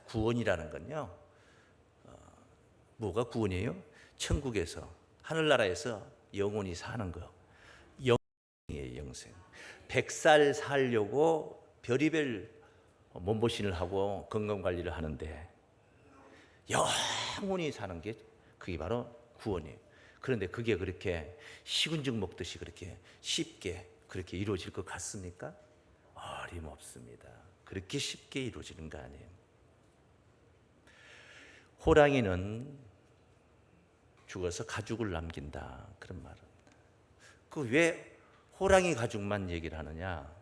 구원이라는 건요, 뭐가 구원이에요? 천국에서, 하늘나라에서 영원히 사는 거. 영생이에요, 영생. 100살 살려고 별의별 몸보신을 하고 건강관리를 하는데 영원히 사는 게 그게 바로 구원이에요. 그런데 그게 그렇게 식은죽 먹듯이 그렇게 쉽게 그렇게 이루어질 것 같습니까? 어림없습니다. 그렇게 쉽게 이루어지는 거 아니에요. 호랑이는 죽어서 가죽을 남긴다, 그런 말은. 그 왜 호랑이 가죽만 얘기를 하느냐?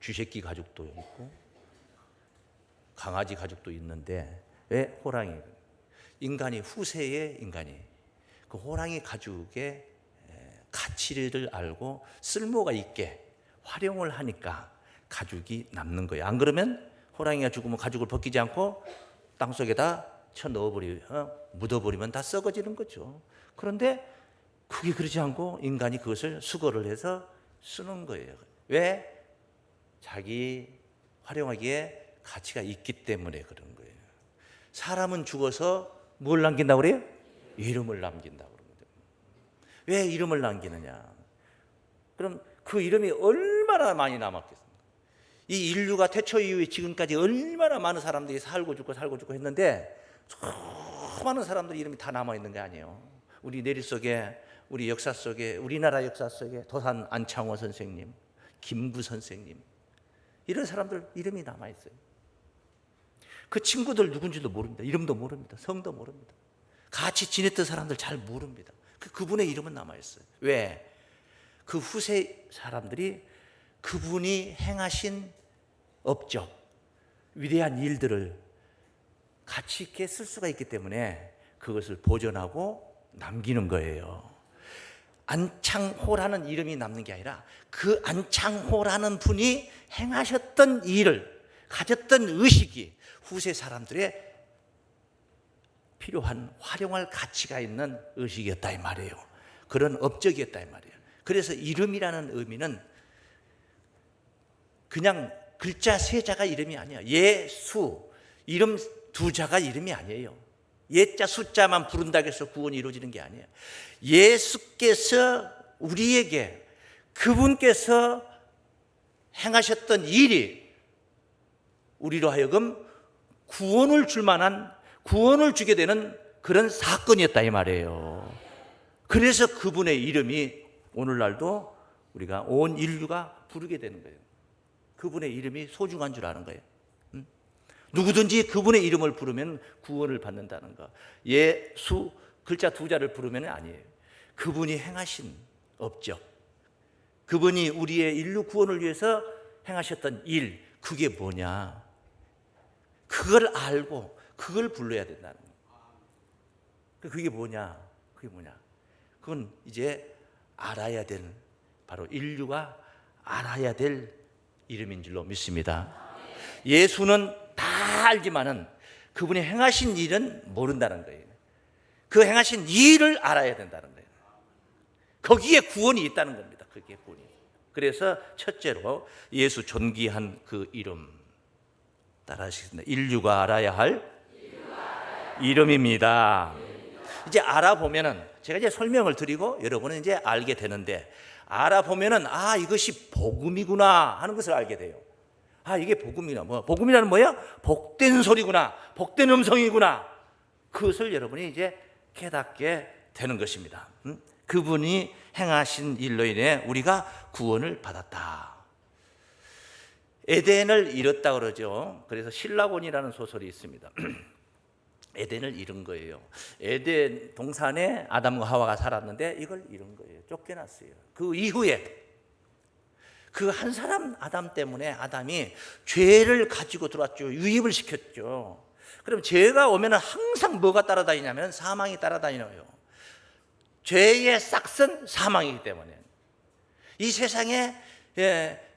쥐새끼 가죽도 있고 강아지 가죽도 있는데 왜 호랑이? 인간이 후세의 인간이 그 호랑이 가죽의 가치를 알고 쓸모가 있게 활용을 하니까 가죽이 남는 거예요. 안 그러면 호랑이가 죽으면 가죽을 벗기지 않고 땅속에다 묻어버리면 다 썩어지는 거죠. 그런데 그게 그러지 않고 인간이 그것을 수거를 해서 쓰는 거예요. 왜? 자기 활용하기에 가치가 있기 때문에 그런 거예요. 사람은 죽어서 뭘 남긴다고 그래요? 이름을 남긴다고 그러거든요. 왜 이름을 남기느냐? 그럼 그 이름이 얼마나 많이 남았겠습니까? 이 인류가 태초 이후에 지금까지 얼마나 많은 사람들이 살고 죽고 했는데 수많은 사람들의 이름이 다 남아있는 게 아니에요. 우리 내리 속에, 우리 역사 속에, 우리나라 역사 속에 도산 안창호 선생님, 김구 선생님, 이런 사람들 이름이 남아있어요. 그 친구들 누군지도 모릅니다. 이름도 모릅니다. 성도 모릅니다. 같이 지냈던 사람들 잘 모릅니다. 그분의 이름은 남아있어요. 왜? 그 후세 사람들이 그분이 행하신 업적, 위대한 일들을 가치 있게 쓸 수가 있기 때문에 그것을 보존하고 남기는 거예요. 안창호라는 이름이 남는 게 아니라 그 안창호라는 분이 행하셨던 일을, 가졌던 의식이 후세 사람들의 필요한 활용할 가치가 있는 의식이었다 이 말이에요. 그런 업적이었다 이 말이에요. 그래서 이름이라는 의미는 그냥 글자 세 자가 이름이 아니에요. 예수, 이름 두 자가 이름이 아니에요. 예자 숫자만 부른다고 해서 구원이 이루어지는 게 아니에요. 예수께서 우리에게, 그분께서 행하셨던 일이 우리로 하여금 구원을 줄 만한, 구원을 주게 되는 그런 사건이었다 이 말이에요. 그래서 그분의 이름이 오늘날도 우리가 온 인류가 부르게 되는 거예요. 그분의 이름이 소중한 줄 아는 거예요. 누구든지 그분의 이름을 부르면 구원을 받는다는 거. 예수 글자 두 자를 부르면 아니에요. 그분이 행하신 업적, 그분이 우리의 인류 구원을 위해서 행하셨던 일, 그게 뭐냐? 그걸 알고 그걸 불러야 된다는 거예요. 그게 뭐냐? 그건 이제 알아야 될, 바로 인류가 알아야 될 이름인 줄로 믿습니다. 예수는 다 알지만은 그분이 행하신 일은 모른다는 거예요. 그 행하신 일을 알아야 된다는 거예요. 거기에 구원이 있다는 겁니다. 그게 구원이. 그래서 첫째로 예수 존귀한 그 이름 따라하시겠습니다. 인류가 알아야 할 이름입니다. 이제 알아보면은 제가 이제 설명을 드리고 여러분은 이제 알게 되는데, 알아보면은 이것이 복음이구나 하는 것을 알게 돼요. 이게 복음이나 복음이라는 뭐야? 복된 소리구나, 복된 음성이구나. 그것을 여러분이 이제 깨닫게 되는 것입니다. 그분이 행하신 일로 인해 우리가 구원을 받았다. 에덴을 잃었다 그러죠. 그래서 신라곤이라는 소설이 있습니다. 에덴을 잃은 거예요. 에덴 동산에 아담과 하와가 살았는데 이걸 잃은 거예요. 쫓겨났어요. 그 이후에 그 한 사람 아담 때문에 아담이 죄를 가지고 들어왔죠. 유입을 시켰죠. 그럼 죄가 오면 항상 뭐가 따라다니냐면 사망이 따라다니는. 죄의 싹은 사망이기 때문에 이 세상에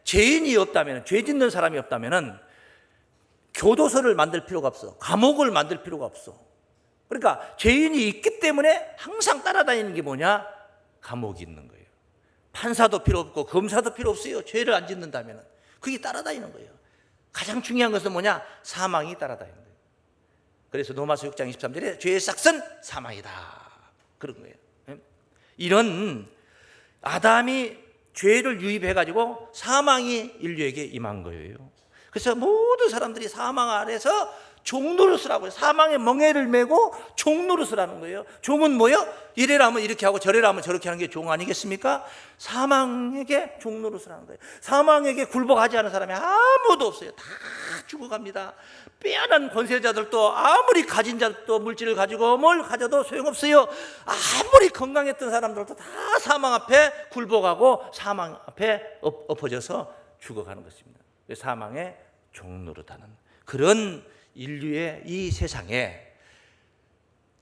죄인이 없다면, 죄 짓는 사람이 없다면 교도소를 만들 필요가 없어. 감옥을 만들 필요가 없어. 그러니까 죄인이 있기 때문에 항상 따라다니는 게 뭐냐? 감옥이 있는 거예요. 판사도 필요 없고 검사도 필요 없어요. 죄를 안 짓는다면 그게 따라다니는 거예요. 가장 중요한 것은 뭐냐? 사망이 따라다니는 거예요. 그래서 로마서 6장 23절에 죄의 삭은 사망이다 그런 거예요. 이런 아담이 죄를 유입해가지고 사망이 인류에게 임한 거예요. 그래서 모든 사람들이 사망 아래서 종노릇을 하고 사망의 멍에를 메고 종노릇을 하는 거예요. 종은 뭐예요? 이래라 하면 이렇게 하고 저래라 하면 저렇게 하는 게 종 아니겠습니까? 사망에게 종노릇을 하는 거예요. 사망에게 굴복하지 않은 사람이 아무도 없어요. 다 죽어갑니다. 빼어난 권세자들도 아무리 가진 자도 물질을 가지고 뭘 가져도 소용없어요. 아무리 건강했던 사람들도 다 사망 앞에 굴복하고 사망 앞에 엎어져서 죽어가는 것입니다. 사망의 종노릇하는 그런 인류의 이 세상에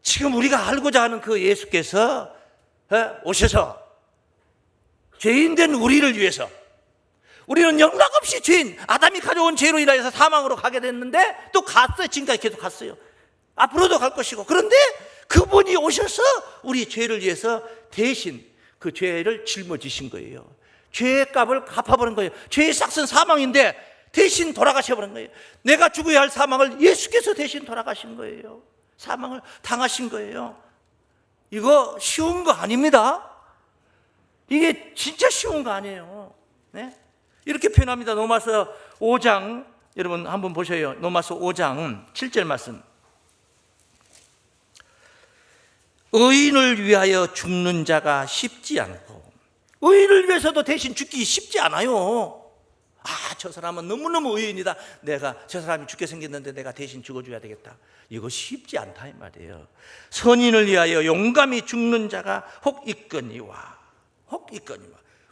지금 우리가 알고자 하는 그 예수께서 오셔서 죄인된 우리를 위해서, 우리는 영락없이 죄인 아담이 가져온 죄로 인하여서 사망으로 가게 됐는데 또 갔어요. 지금까지 계속 갔어요. 앞으로도 갈 것이고, 그런데 그분이 오셔서 우리 죄를 위해서 대신 그 죄를 짊어지신 거예요. 죄의 값을 갚아버린 거예요. 죄의 삭은 사망인데 대신 돌아가셔버린 거예요. 내가 죽어야 할 사망을 예수께서 대신 돌아가신 거예요. 사망을 당하신 거예요. 이거 쉬운 거 아닙니다. 이게 진짜 쉬운 거 아니에요. 네? 이렇게 표현합니다. 로마서 5장 여러분 한번 보셔요. 로마서 5장 7절 말씀. 의인을 위하여 죽는 자가 쉽지 않고, 의인을 위해서도 대신 죽기 쉽지 않아요. 저 사람은 너무너무 의인이다. 저 사람이 죽게 생겼는데 내가 대신 죽어줘야 되겠다. 이거 쉽지 않다 이 말이에요. 선인을 위하여 용감히 죽는 자가 혹 있거니와.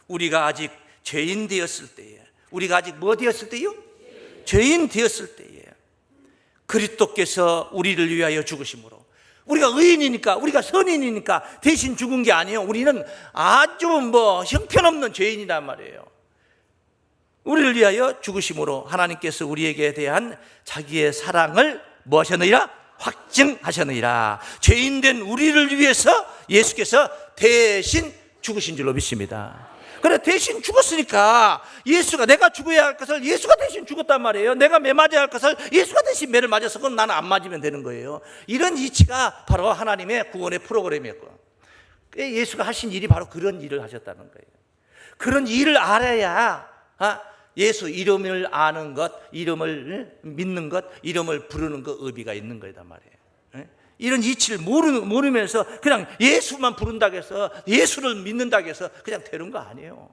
우리가 아직 죄인 되었을 때에, 우리가 아직 뭐 되었을 때요? 죄인 되었을 때에 그리스도께서 우리를 위하여 죽으심으로, 우리가 의인이니까, 우리가 선인이니까 대신 죽은 게 아니에요. 우리는 아주 형편없는 죄인이란 말이에요. 우리를 위하여 죽으심으로 하나님께서 우리에게 대한 자기의 사랑을 뭐 하셨느니라? 확증하셨느니라. 죄인된 우리를 위해서 예수께서 대신 죽으신 줄로 믿습니다. 그래, 대신 죽었으니까 예수가, 내가 죽어야 할 것을 예수가 대신 죽었단 말이에요. 내가 매 맞아야 할 것을 예수가 대신 매를 맞아서 그건 나는 안 맞으면 되는 거예요. 이런 이치가 바로 하나님의 구원의 프로그램이었고, 예수가 하신 일이 바로 그런 일을 하셨다는 거예요. 그런 일을 알아야 예수 이름을 아는 것, 이름을 믿는 것, 이름을 부르는 것 의미가 있는 거란 말이에요. 이런 이치를 모르면서 그냥 예수만 부른다고 해서, 예수를 믿는다고 해서 그냥 되는 거 아니에요.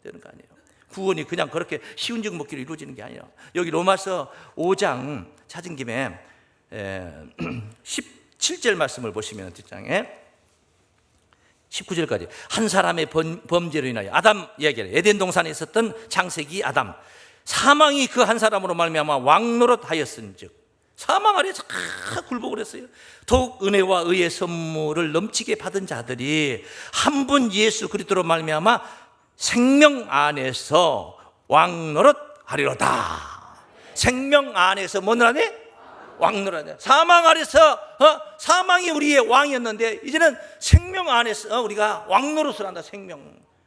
되는 거 아니에요. 구원이 그냥 그렇게 쉬운 즉 먹기로 이루어지는 게 아니에요. 여기 로마서 5장 찾은 김에 17절 말씀을 보시면 뒷장에 19절까지 한 사람의 범죄로 인하여, 아담 이야기를, 에덴 동산에 있었던 창세기 아담, 사망이 그 한 사람으로 말미암아 왕노릇하였은즉, 사망 아래서 굴복을 했어요. 더욱 은혜와 의의 선물을 넘치게 받은 자들이 한 분 예수 그리스도로 말미암아 생명 안에서 왕노릇하리로다. 생명 안에서 뭐 노라네? 왕노릇하네. 사망 아래서 사망이 우리의 왕이었는데 이제는 생명 안에서 우리가 왕노릇을 한다.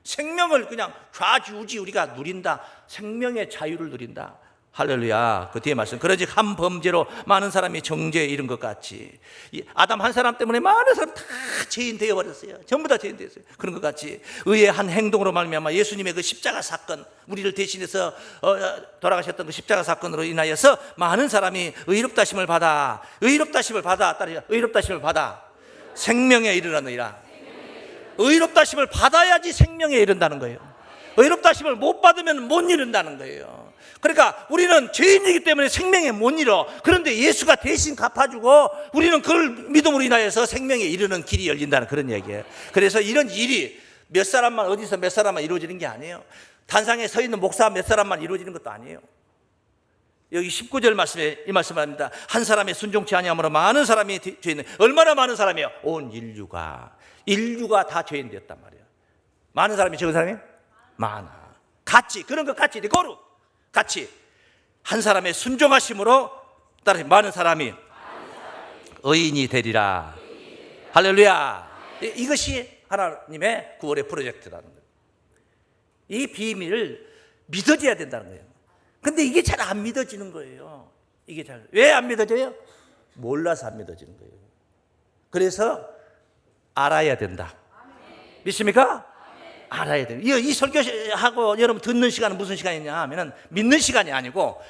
생명을 그냥 좌지우지 우리가 누린다. 생명의 자유를 누린다. 할렐루야. 그 뒤에 말씀, 그러즉 한 범죄로 많은 사람이 정죄에 이른 것 같이, 아담 한 사람 때문에 많은 사람 다 죄인 되어버렸어요. 전부 다 죄인 되었어요. 그런 것 같이 의의 한 행동으로 말미암아 예수님의 그 십자가 사건, 우리를 대신해서 돌아가셨던 그 십자가 사건으로 인하여서 많은 사람이 의롭다심을 받아 생명에 이르렀느니라. 의롭다심을 받아야지 생명에 이른다는 거예요. 의롭다심을 못 받으면 못 이른다는 거예요. 그러니까 우리는 죄인이기 때문에 생명에 못 이뤄. 그런데 예수가 대신 갚아주고 우리는 그걸 믿음으로 인하여서 생명에 이르는 길이 열린다는 그런 얘기예요. 그래서 이런 일이 몇 사람만, 어디서 몇 사람만 이루어지는 게 아니에요. 단상에 서 있는 목사 몇 사람만 이루어지는 것도 아니에요. 여기 19절 말씀에 이 말씀을 합니다. 한 사람의 순종치 아니함으로 많은 사람이 죄인. 얼마나 많은 사람이에요? 온 인류가 다 죄인 되었단 말이에요. 많은 사람이 적은 사람이 많아. 같이 그런 것 같이 거룩 같이 한 사람의 순종하심으로 따라 많은 사람이 의인이 되리라. 할렐루야. 이것이 하나님의 구원의 프로젝트라는 거예요. 이 비밀을 믿어져야 된다는 거예요. 근데 이게 잘 안 믿어지는 거예요. 왜 안 믿어져요? 몰라서 안 믿어지는 거예요. 그래서 알아야 된다. 믿습니까? 알아야 돼요. 이 설교하고 여러분 듣는 시간은 무슨 시간이냐 하면은 믿는 시간이 아니고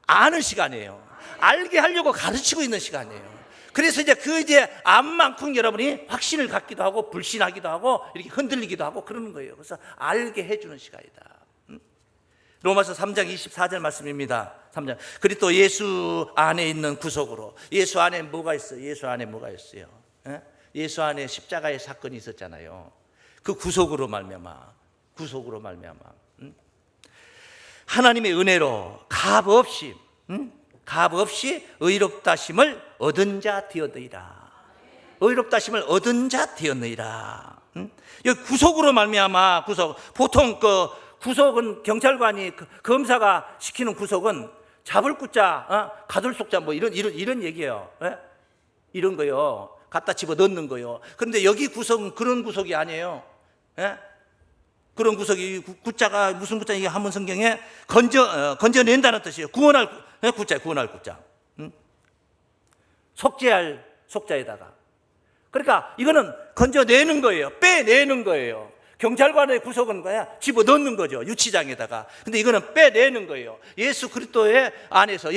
아는 시간이에요. 알게 하려고 가르치고 있는 시간이에요. 그래서 이제 암만큼 여러분이 확신을 갖기도 하고 불신하기도 하고 이렇게 흔들리기도 하고 그러는 거예요. 그래서 알게 해주는 시간이다. 로마서 3장 24절 말씀입니다. 3장. 그리고 예수 안에 있는 구속으로. 예수 안에 뭐가 있어요? 예수 안에 뭐가 있어요? 예수 안에 십자가의 사건이 있었잖아요. 그 구속으로 말미암아. 하나님의 은혜로 값없이 의롭다심을 얻은 자 되었느니라. 의롭다심을 얻은 자 되었느니라. 여기 구속으로 말미암아. 보통 그 구속은 경찰관이 검사가 시키는 구속은 잡을 구자, 가둘 속자 뭐 이런 얘기예요. 이런 거요. 갖다 집어 넣는 거요. 그런데 여기 구속은 그런 구속이 아니에요. 그런 구속이 구자가 무슨 구자 이게 한문 성경에 건져낸다는 뜻이에요. 구원할 구자. 속죄할 속자에다가. 그러니까 이거는 건져내는 거예요. 빼내는 거예요. 경찰관의 구속은 그냥 집어 넣는 거죠. 유치장에다가. 근데 이거는 빼내는 거예요. 예수 안에서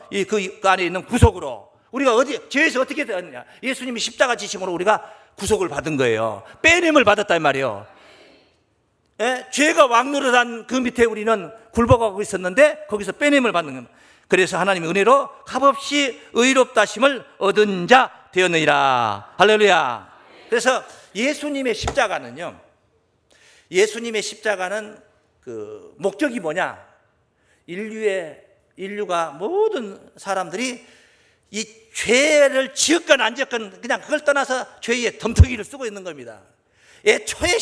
그 안에 있는 구속으로 우리가 죄에서 어떻게 되었냐? 예수님이 십자가 지심으로 우리가 구속을 받은 거예요. 빼냄을 받았단 말이에요. 죄가 왕노릇한 그 밑에 우리는 굴복하고 있었는데 거기서 빼냄을 받는 겁니다. 그래서 하나님의 은혜로 값없이 의롭다심을 얻은 자 되었느니라. 할렐루야. 그래서 예수님의 십자가는 그 목적이 뭐냐? 인류가 모든 사람들이 이 죄를 지었건 안 지었건 그냥 그걸 떠나서 죄의 덤터기를 쓰고 있는 겁니다. 애초에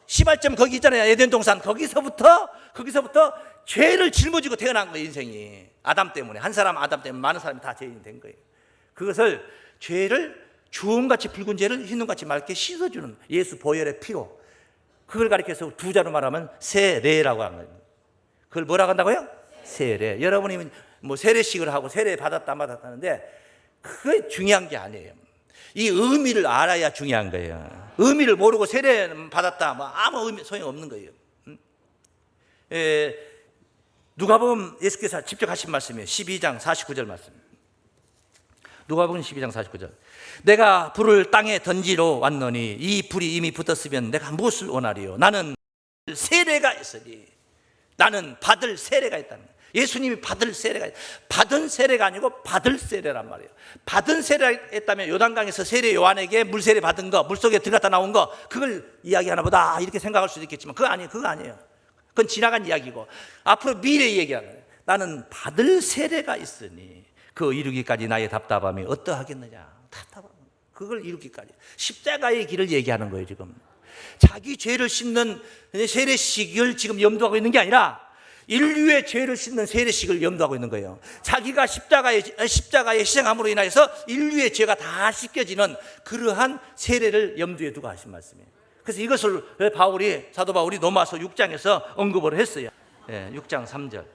시발점 거기 있잖아요. 에덴 동산 거기서부터 죄를 짊어지고 태어난 거예요. 인생이 아담 때문에, 한 사람 아담 때문에 많은 사람이 다 죄인이 된 거예요. 그것을 죄를 주홍같이 붉은 죄를 흰눈같이 맑게 씻어주는 예수 보혈의 피로, 그걸 가리켜서 두 자로 말하면 세례라고 하는 거예요. 그걸 뭐라고 한다고요? 세례. 여러분이 뭐 세례식을 하고 세례 받았다 안 받았다는데 그게 중요한 게 아니에요. 이 의미를 알아야 중요한 거예요. 의미를 모르고 세례 받았다 뭐 아무 소용 없는 거예요. 누가복음 예수께서 직접 하신 말씀이에요. 12장 49절 말씀. 누가복음 12장 49절. 내가 불을 땅에 던지러 왔노니 이 불이 이미 붙었으면 내가 무엇을 원하리요? 나는 세례가 있으니. 나는 받을 세례가 있다는 거예요. 예수님이 받을 세례가 있다. 받은 세례가 아니고 받을 세례란 말이에요. 받은 세례가 있다면 요단강에서 세례 요한에게 물세례 받은 거, 물속에 들어갔다 나온 거, 그걸 이야기하나 보다 이렇게 생각할 수도 있겠지만 그거 아니에요. 그건 지나간 이야기고 앞으로 미래 얘기하는 거예요. 나는 받을 세례가 있으니 그 이루기까지 나의 답답함이 어떠하겠느냐. 답답함. 그걸 이루기까지. 십자가의 길을 얘기하는 거예요, 지금. 자기 죄를 씻는 세례식을 지금 염두하고 있는 게 아니라 인류의 죄를 씻는 세례식을 염두하고 있는 거예요. 자기가 십자가의 희생함으로 인하여서 인류의 죄가 다 씻겨지는 그러한 세례를 염두에 두고 하신 말씀이에요. 그래서 이것을 사도 바울이 로마서 6장에서 언급을 했어요. 6장 3절.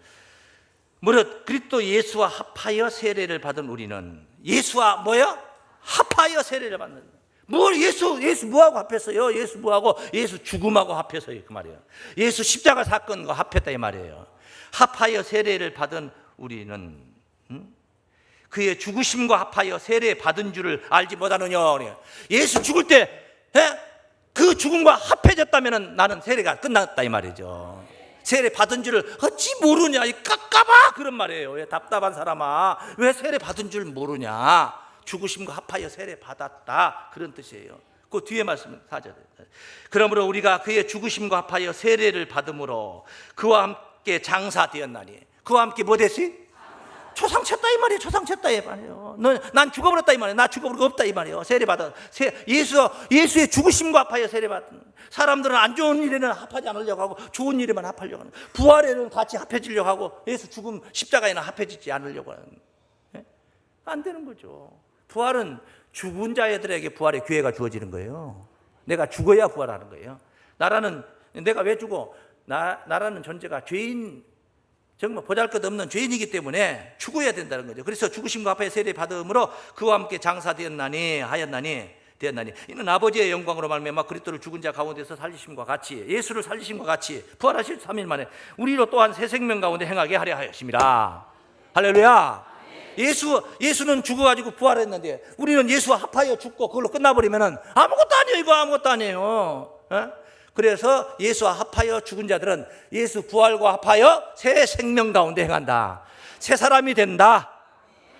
무릇 그리스도 예수와 합하여 세례를 받은 우리는 예수와 뭐요? 합하여 세례를 받는. 뭘 예수 뭐하고 합했어요? 예수 뭐하고? 예수 죽음하고 합해서요. 그 말이에요. 예수 십자가 사건과 합했다 이 말이에요. 합하여 세례를 받은 우리는 그의 죽으심과 합하여 세례 받은 줄을 알지 못하느냐. 예수 죽을 때 그 죽음과 합해졌다면 나는 세례가 끝났다 이 말이죠. 세례 받은 줄을 어찌 모르냐. 이 깝깝아 그런 말이에요. 답답한 사람아, 왜 세례 받은 줄 모르냐. 죽으심과 합하여 세례 받았다 그런 뜻이에요. 그 뒤에 말씀은 4절. 그러므로 우리가 그의 죽으심과 합하여 세례를 받음으로 그와 함께 장사되었나니. 그와 함께 뭐 됐어요? 초상쳤다 이 말이에요. 초상쳤다 이 말이에요. 난 죽어버렸다 이 말이에요. 나 죽어버리고 없다 이 말이에요. 세례받아. 예수의 죽으심과 합하여 세례받은. 사람들은 안 좋은 일에는 합하지 않으려고 하고 좋은 일에만 합하려고 하는. 부활에는 같이 합해지려고 하고 예수 죽음 십자가에는 합해지지 않으려고 하는. 안 되는 거죠. 부활은 죽은 자들에게 부활의 기회가 주어지는 거예요. 내가 죽어야 부활하는 거예요. 나라는 내가 왜 죽어? 나라는 존재가 정말 보잘것없는 죄인이기 때문에 죽어야 된다는 거죠. 그래서 죽으심과 화파의 세례 받음으로 그와 함께 장사되었나니 이는 아버지의 영광으로 말미암아 그리스도를 죽은 자 가운데서 살리심과 같이, 예수를 살리심과 같이 부활하실 3일 만에 우리로 또한 새 생명 가운데 행하게 하려 하였습니다. 할렐루야. 예수는 죽어가지고 부활했는데 우리는 예수와 합하여 죽고 그걸로 끝나버리면 아무것도 아니에요. 이거 아무것도 아니에요. 그래서 예수와 합하여 죽은 자들은 예수 부활과 합하여 새 생명 가운데 행한다. 새 사람이 된다.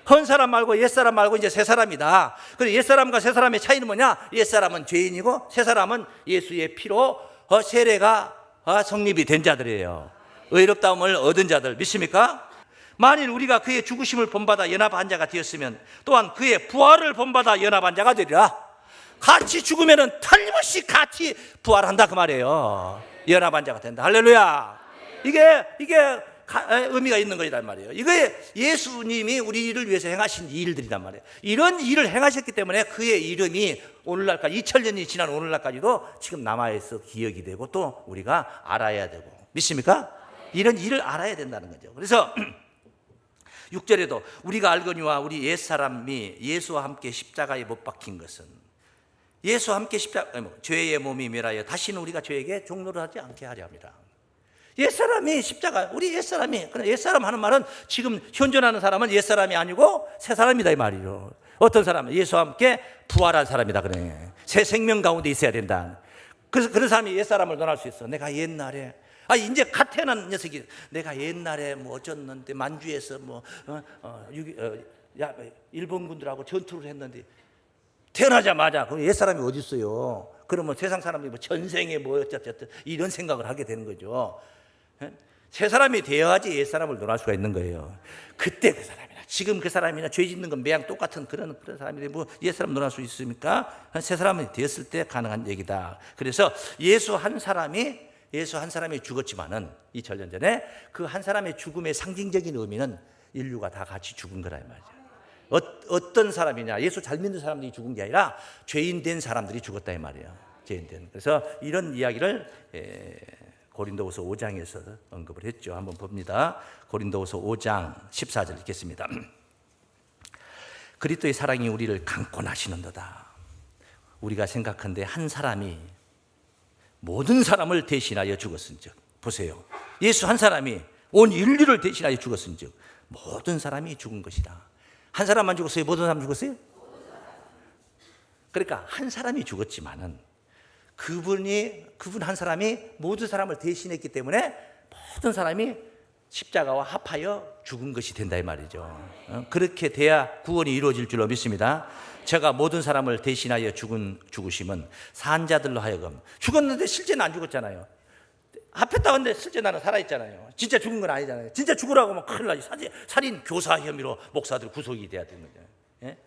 헌 사람 말고 옛사람 말고 이제 새 사람이다. 그래서 옛사람과 새 사람의 차이는 뭐냐? 옛사람은 죄인이고 새 사람은 예수의 피로 세례가 성립이 된 자들이에요. 의롭다움을 얻은 자들 믿습니까? 만일 우리가 그의 죽으심을 본받아 연합한 자가 되었으면 또한 그의 부활을 본받아 연합한 자가 되리라. 같이 죽으면 틀림없이 같이 부활한다 그 말이에요. 연합한 자가 된다. 할렐루야. 이게 의미가 있는 것이란 말이에요. 이게 예수님이 우리를 위해서 행하신 일들이란 말이에요. 이런 일을 행하셨기 때문에 그의 이름이 오늘날까지 2000년이 지난 오늘날까지도 지금 남아있어 기억이 되고 또 우리가 알아야 되고 믿습니까? 이런 일을 알아야 된다는 거죠. 그래서 6절에도 우리가 알거니와 우리 옛사람이 예수와 함께 십자가에 못 박힌 것은 예수와 함께 죄의 몸이 멸하여 다시는 우리가 죄에게 종노를 하지 않게 하려 합니다. 옛사람이 십자가, 우리 옛사람이, 그러나 옛사람 하는 말은 지금 현존하는 사람은 옛사람이 아니고 새 사람이다 이 말이죠. 어떤 사람은 예수와 함께 부활한 사람이다 그래. 새 생명 가운데 있어야 된다. 그래서 그런 사람이 옛사람을 논할 수 있어. 내가 옛날에 이제 갓 태어난 녀석이 내가 옛날에 뭐 어쩌는데 만주에서 일본군들하고 전투를 했는데 태어나자마자 그 옛사람이 어디 있어요? 그러면 세상 사람들이 뭐 전생에 뭐 어쩌고 이런 생각을 하게 되는 거죠. 새 사람이 되어야지 옛사람을 논할 수가 있는 거예요. 그때 그 사람이나 지금 그 사람이나 죄 짓는 건 매양 똑같은 그런 사람이 뭐 옛사람 논할 수 있습니까? 새 사람이 되었을 때 가능한 얘기다. 그래서 예수 한 사람이 죽었지만은 2000년 전에 그 한 사람의 죽음의 상징적인 의미는 인류가 다 같이 죽은 거라 이 말이죠. 어떤 사람이냐? 예수 잘 믿는 사람들이 죽은 게 아니라 죄인 된 사람들이 죽었다 이 말이에요. 죄인 된. 그래서 이런 이야기를 고린도후서 5장에서 언급을 했죠. 한번 봅니다. 고린도후서 5장 14절 읽겠습니다. 그리스도의 사랑이 우리를 강권하시는도다. 우리가 생각한데 한 사람이 모든 사람을 대신하여 죽었은즉, 보세요. 예수 한 사람이 온 인류를 대신하여 죽었은즉 모든 사람이 죽은 것이다. 한 사람만 죽었어요? 모든 사람 죽었어요? 그러니까 한 사람이 죽었지만은 그분 한 사람이 모든 사람을 대신했기 때문에 모든 사람이 십자가와 합하여 죽은 것이 된다 이 말이죠. 그렇게 돼야 구원이 이루어질 줄로 믿습니다. 제가 모든 사람을 대신하여 죽으심은 산자들로 하여금, 죽었는데 실제는 안 죽었잖아요. 합했다 근데 실제 나는 살아있잖아요. 진짜 죽은 건 아니잖아요. 진짜 죽으라고 하면 큰일 나지. 살인 교사 혐의로 목사들 구속이 돼야 되는 거죠. 예?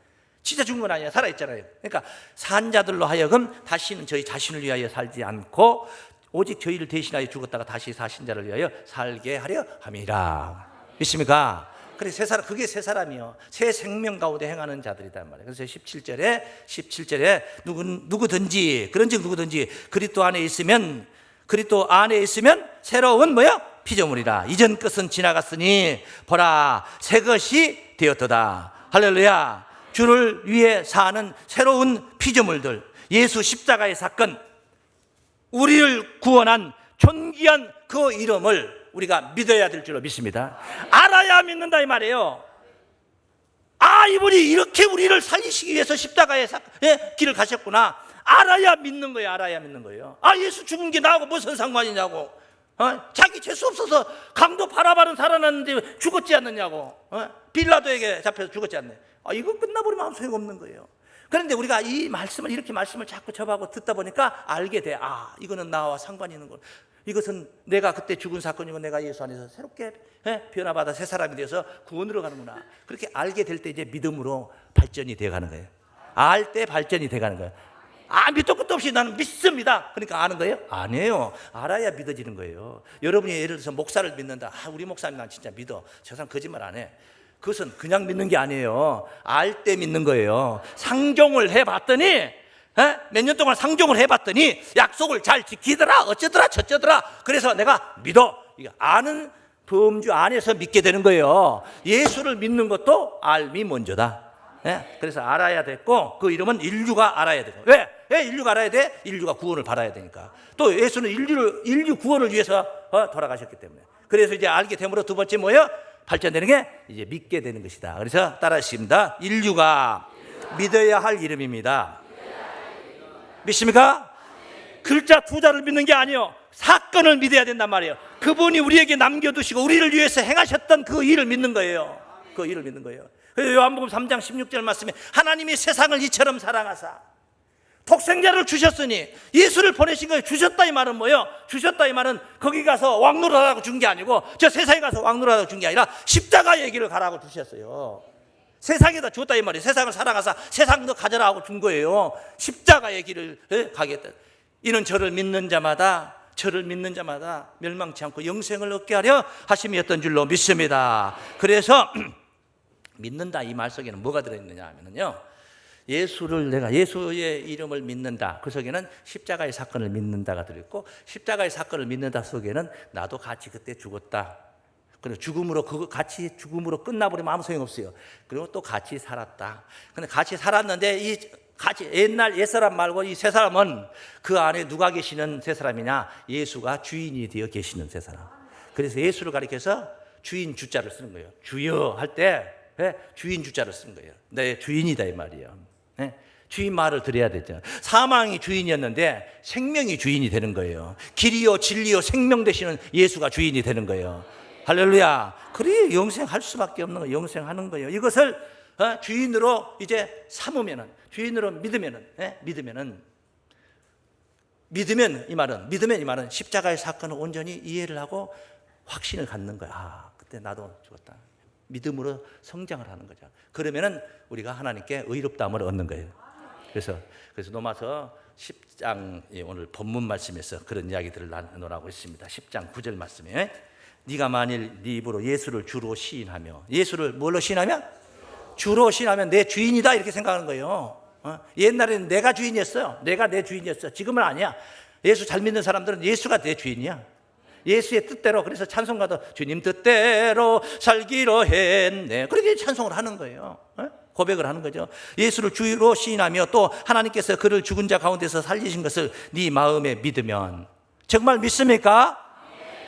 진짜 죽은 건 아니야. 살아있잖아요. 그러니까 산자들로 하여금 다시는 저희 자신을 위하여 살지 않고 오직 저희를 대신하여 죽었다가 다시 사신 자를 위하여 살게 하려 함이라. 믿습니까? 그래 그게 새 사람이요. 새 생명 가운데 행하는 자들이란 말이에요. 그래서 17절에 누구든지 그런즉 누구든지 그리스도 안에 있으면 새로운 피조물이라. 이전 것은 지나갔으니 보라 새 것이 되었도다. 할렐루야. 주를 위해 사는 새로운 피조물들, 예수 십자가의 사건, 우리를 구원한 존귀한 그 이름을 우리가 믿어야 될 줄로 믿습니다. 알아야 믿는다 이 말이에요. 이분이 이렇게 우리를 살리시기 위해서 십자가의 길을 가셨구나. 알아야 믿는 거예요. 알아야 믿는 거예요. 예수 죽은 게 나하고 무슨 상관이냐고. 자기 죄수 없어서 강도 바라바는 살아났는데 죽었지 않느냐고. 빌라도에게 잡혀서 죽었지 않네. 이거 끝나버리면 아무 소용없는 거예요. 그런데 우리가 이렇게 말씀을 자꾸 접하고 듣다 보니까 알게 돼. 이거는 나와 상관이 있는 거. 이것은 내가 그때 죽은 사건이고 내가 예수 안에서 새롭게 변화받아 새 사람이 되어서 구원으로 가는구나. 그렇게 알게 될 때 이제 믿음으로 발전이 되어 가는 거예요. 알 때 발전이 되어 가는 거예요. 밑도 끝도 없이 나는 믿습니다. 그러니까 아는 거예요? 아니에요. 알아야 믿어지는 거예요. 여러분이 예를 들어서 목사를 믿는다. 우리 목사님 난 진짜 믿어. 저 사람 거짓말 안 해. 그것은 그냥 믿는 게 아니에요. 알 때 믿는 거예요. 상종을 해봤더니 몇 년 동안 상종을 해봤더니 약속을 잘 지키더라 어쩌더라 저쩌더라. 그래서 내가 믿어. 아는 범주 안에서 믿게 되는 거예요. 예수를 믿는 것도 알미 먼저다. 예? 그래서 알아야 됐고, 그 이름은 인류가 알아야 되고. 왜? 왜 인류가 알아야 돼? 인류가 구원을 받아야 되니까. 또 예수는 인류 구원을 위해서 돌아가셨기 때문에. 그래서 이제 알게 됨으로 두 번째 뭐예요? 발전되는 게 이제 믿게 되는 것이다. 그래서 따라하십니다. 인류가 믿어야 할 이름입니다. 믿습니까? 글자 두 자를 믿는 게 아니에요. 사건을 믿어야 된단 말이에요. 그분이 우리에게 남겨두시고 우리를 위해서 행하셨던 그 일을 믿는 거예요. 그 일을 믿는 거예요. 그래서 요한복음 3장 16절 말씀에 하나님이 세상을 이처럼 사랑하사 독생자를 주셨으니, 예수를 보내신 거예요. 주셨다 이 말은 뭐예요? 주셨다 이 말은 거기 가서 왕노릇하라고 준 게 아니고, 저 세상에 가서 왕노릇하라고 준 게 아니라 십자가의 길을 가라고 주셨어요. 세상에다 줬다 이 말이에요. 세상을 사랑하사 세상도 가져라 하고 준 거예요. 십자가의 길을 가겠다. 이는 저를 믿는 자마다 멸망치 않고 영생을 얻게 하려 하심이었던 줄로 믿습니다. 그래서 믿는다 이 말 속에는 뭐가 들어있느냐 하면요, 내가 예수의 이름을 믿는다, 그 속에는 십자가의 사건을 믿는다가 들어있고, 십자가의 사건을 믿는다 속에는 나도 같이 그때 죽었다, 그리고 같이 죽음으로 끝나버리면 아무 소용없어요. 그리고 또 같이 살았다. 근데 같이 살았는데 옛날 옛사람 말고 이 세 사람은 그 안에 누가 계시는 세 사람이냐? 예수가 주인이 되어 계시는 세 사람. 그래서 예수를 가리켜서 주인 주자를 쓰는 거예요. 주여 할 때 주인 주자를 쓰는 거예요. 내 주인이다 이 말이에요. 주인 말을 들어야 되죠. 사망이 주인이었는데 생명이 주인이 되는 거예요. 길이요 진리요 생명 되시는 예수가 주인이 되는 거예요. 할렐루야. 그래 영생할 수밖에 없는 거예요. 영생하는 거예요. 이것을 주인으로 이제 삼으면은, 주인으로 믿으면 이 말은 십자가의 사건을 온전히 이해를 하고 확신을 갖는 거야. 그때 나도 죽었다. 믿음으로 성장을 하는 거죠. 그러면은 우리가 하나님께 의롭다함을 얻는 거예요. 그래서 로마서 10장 오늘 본문 말씀에서 그런 이야기들을 나누고 있습니다. 10장 9절 말씀에 네가 만일 네 입으로 예수를 주로 시인하며, 예수를 뭘로 시인하면? 주로 시인하면 내 주인이다 이렇게 생각하는 거예요. 옛날에는 내가 주인이었어요. 내가 내 주인이었어. 지금은 아니야. 예수 잘 믿는 사람들은 예수가 내 주인이야. 예수의 뜻대로. 그래서 찬송가도 주님 뜻대로 살기로 했네, 그렇게 찬송을 하는 거예요. 고백을 하는 거죠. 예수를 주로 시인하며 또 하나님께서 그를 죽은 자 가운데서 살리신 것을 네 마음에 믿으면, 정말 믿습니까?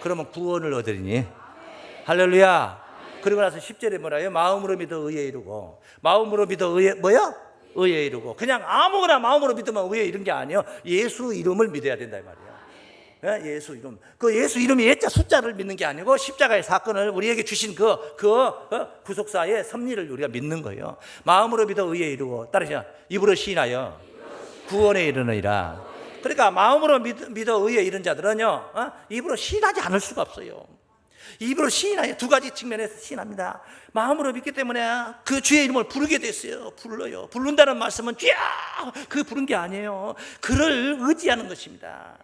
그러면 구원을 얻으리니. 할렐루야. 그리고 나서 10절에 뭐라요? 마음으로 믿어 의에 이르고. 마음으로 믿어 의에 이르고. 그냥 아무거나 마음으로 믿으면 의에 이른 게 아니에요. 예수 이름을 믿어야 된다 이 말이에요. 예수 이름. 그 예수 이름이 예자 숫자를 믿는 게 아니고 십자가의 사건을 우리에게 주신 그 구속사의 섭리를 우리가 믿는 거예요. 마음으로 믿어 의에 이르고, 따르시죠. 입으로 시인하여 구원에 이르느니라. 그러니까 마음으로 믿어 의에 이른 자들은요, 입으로 시인하지 않을 수가 없어요. 입으로 시인하여 두 가지 측면에서 시인합니다. 마음으로 믿기 때문에 그 주의 이름을 부르게 됐어요. 불러요. 부른다는 말씀은 그 부른 게 아니에요. 그를 의지하는 것입니다.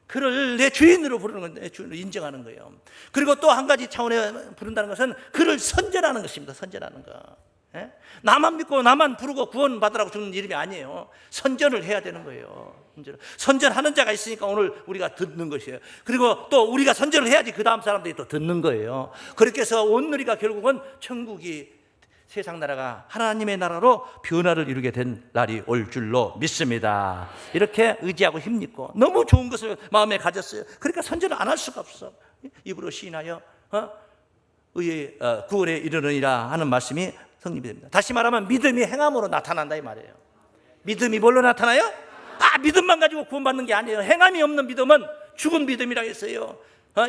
그를 내 주인으로 부르는 건데, 내 주인으로 인정하는 거예요. 그리고 또 한 가지 차원에 부른다는 것은 그를 선전하는 것입니다. 선전하는 거. 나만 믿고 나만 부르고 구원받으라고 주는 이름이 아니에요. 선전을 해야 되는 거예요. 선전하는 자가 있으니까 오늘 우리가 듣는 것이에요. 그리고 또 우리가 선전을 해야지 그 다음 사람들이 또 듣는 거예요. 그렇게 해서 온 누리가 결국은 천국이, 세상 나라가 하나님의 나라로 변화를 이루게 된 날이 올 줄로 믿습니다. 이렇게 의지하고 힘입고 너무 좋은 것을 마음에 가졌어요. 그러니까 선전을 안 할 수가 없어. 입으로 시인하여 구원에 이르느니라 하는 말씀이 성립이 됩니다. 다시 말하면 믿음이 행함으로 나타난다 이 말이에요. 믿음이 뭘로 나타나요? 믿음만 가지고 구원받는 게 아니에요. 행함이 없는 믿음은 죽은 믿음이라고 했어요.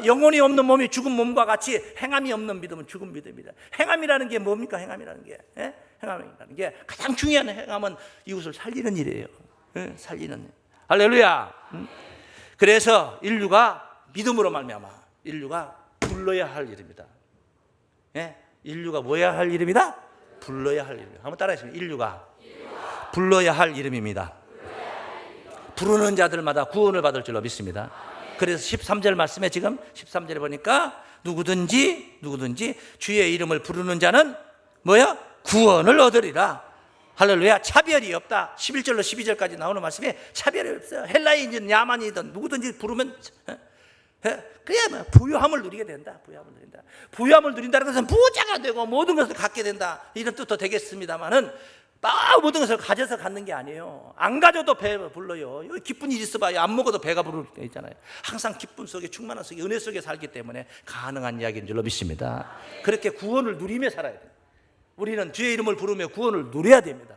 영혼이 없는 몸이 죽은 몸과 같이 행함이 없는 믿음은 죽은 믿음이다. 행함이라는 게 뭡니까? 행함이라는 게 가장 중요한 행함은 이웃을 살리는 일이에요. 살리는 일. 할렐루야. 그래서 인류가 믿음으로 말미암아 인류가 불러야 할 일입니다. 인류가 뭐야 할 일입니다? 불러야 할 일입니다. 한번 따라하시면 인류가 불러야 할 이름입니다. 부르는 자들마다 구원을 받을 줄로 믿습니다. 그래서 13절 말씀에 지금 13절에 보니까 누구든지 주의 이름을 부르는 자는 뭐야? 구원을 얻으리라. 할렐루야. 차별이 없다. 11절로 12절까지 나오는 말씀에 차별이 없어요. 헬라인이든 야만이든 누구든지 부르면 그래야 뭐 부유함을 누리게 된다. 부유함을 누린다. 부유함을 누린다는 것은 부자가 되고 모든 것을 갖게 된다, 이런 뜻도 되겠습니다만은 모든 것을 가져서 갖는 게 아니에요. 안 가져도 배 불러요. 여기 기쁜 일 있어봐요. 안 먹어도 배가 부를 때 있잖아요. 항상 기쁨 속에, 충만한 속에, 은혜 속에 살기 때문에 가능한 이야기인 줄로 믿습니다. 그렇게 구원을 누리며 살아야 돼요. 우리는 주의 이름을 부르며 구원을 누려야 됩니다.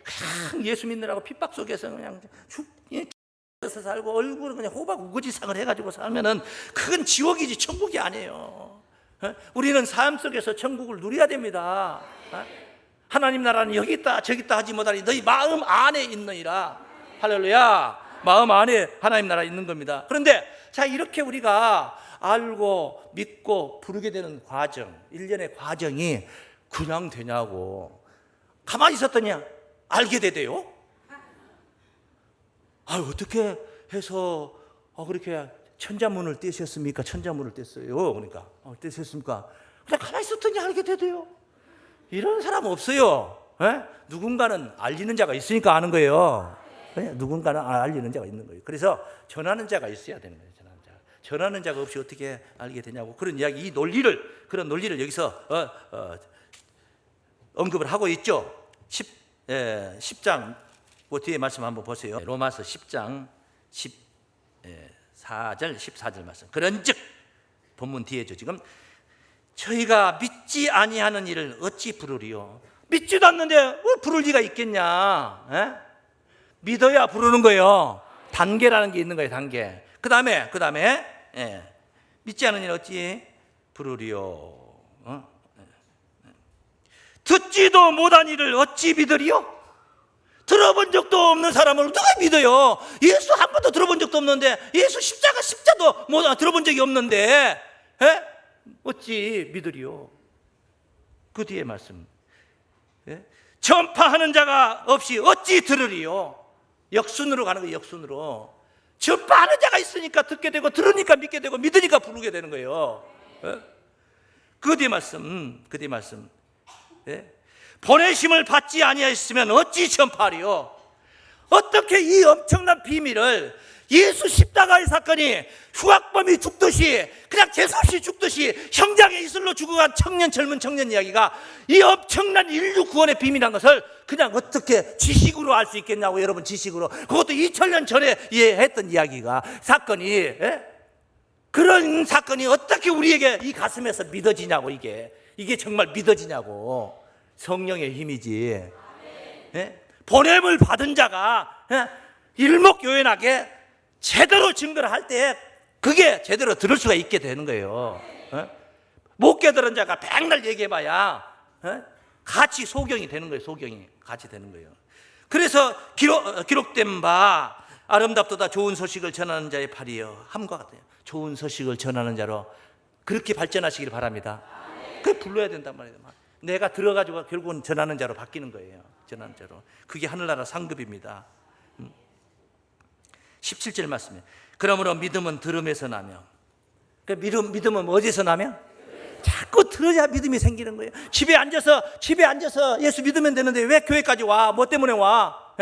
그냥 예수 믿느라고 핍박 속에서 그냥 죽어서 살고 얼굴은 그냥 호박 우거지상을 해가지고 살면은 그건 지옥이지 천국이 아니에요. 우리는 삶 속에서 천국을 누려야 됩니다. 하나님 나라는 여기 있다 저기 있다 하지 못하니 너희 마음 안에 있느니라. 할렐루야. 마음 안에 하나님 나라 있는 겁니다. 그런데 자, 이렇게 우리가 알고 믿고 부르게 되는 과정, 일련의 과정이 그냥 되냐고. 가만히 있었더니 알게 되대요. 어떻게 해서 그렇게 천자문을 떼셨습니까? 천자문을 뗐어요. 그러니까 떼셨습니까? 그냥 가만히 있었더니 알게 되대요. 이런 사람 없어요. 누군가는 알리는 자가 있으니까 아는 거예요. 누군가는 알리는 자가 있는 거예요. 그래서 전하는 자가 있어야 되는 거예요. 전하는 자가 없이 어떻게 알게 되냐고. 그런 이야기, 그런 논리를 여기서 언급을 하고 있죠. 10장 그 뒤에 말씀 한번 보세요. 로마서 10장 14절 14절 말씀. 그런즉 본문 뒤에죠. 지금 저희가 믿지 아니하는 일을 어찌 부르리요? 믿지도 않는데 부를 리가 있겠냐? 믿어야 부르는 거예요. 단계라는 게 있는 거예요. 단계. 그 다음에 믿지 않는 일을 어찌 부르리요? 듣지도 못한 일을 어찌 믿으리요? 들어본 적도 없는 사람을 누가 믿어요? 예수 한 번도 들어본 적도 없는데, 예수 십자도 들어본 적이 없는데 어찌 믿으리요? 그 뒤에 말씀. 전파하는 자가 없이 어찌 들으리요? 역순으로 가는 거예요. 역순으로. 전파하는 자가 있으니까 듣게 되고, 들으니까 믿게 되고, 믿으니까 부르게 되는 거예요. 그 뒤에 말씀. 보내심을 받지 아니하였으면 어찌 전파하리요? 어떻게 이 엄청난 비밀을, 예수 십자가의 사건이 흉악범이 죽듯이, 그냥 재수없이 죽듯이 형장의 이슬로 죽어간 젊은 청년 이야기가 이 엄청난 인류 구원의 비밀이란 것을 그냥 어떻게 지식으로 알 수 있겠냐고. 여러분, 지식으로. 그것도 2000년 전에 했던 이야기가, 사건이, 그런 사건이 어떻게 우리에게 이 가슴에서 믿어지냐고. 이게 정말 믿어지냐고. 성령의 힘이지. 보냄을 받은 자가 일목요연하게 제대로 증거를 할 때 그게 제대로 들을 수가 있게 되는 거예요. 못 깨달은 자가 백날 얘기해봐야 같이 소경이 되는 거예요. 소경이 같이 되는 거예요. 그래서 기록된 바 아름답도다 좋은 소식을 전하는 자의 팔이요, 함과 같아요. 좋은 소식을 전하는 자로 그렇게 발전하시길 바랍니다. 그게 불러야 된단 말이에요. 내가 들어가지고 결국은 전하는 자로 바뀌는 거예요. 전하는 자로. 그게 하늘나라 상급입니다. 17절 말씀에 그러므로 믿음은 들음에서 나며. 믿음은 어디서 나며? 자꾸 들어야 믿음이 생기는 거예요. 집에 앉아서 예수 믿으면 되는데 왜 교회까지 와? 뭐 때문에 와?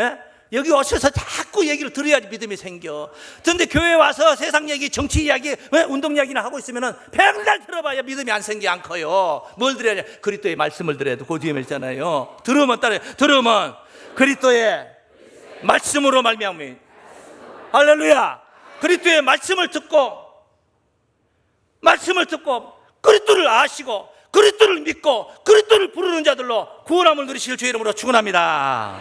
여기 오셔서 자꾸 얘기를 들어야지 믿음이 생겨. 그런데 교회 와서 세상 얘기, 정치 이야기, 운동 이야기나 하고 있으면은 백날 들어봐야 믿음이 안 생기 안 커요. 뭘 들어야 돼? 그리스도의 말씀을 들어야 돼. 그 뒤에 있잖아요. 들으면 그리스도의 말씀으로 말미암으니. 할렐루야. 그리스도의 말씀을 듣고 그리스도를 아시고 그리스도를 믿고 그리스도를 부르는 자들로 구원함을 누리실 주의 이름으로 축원합니다.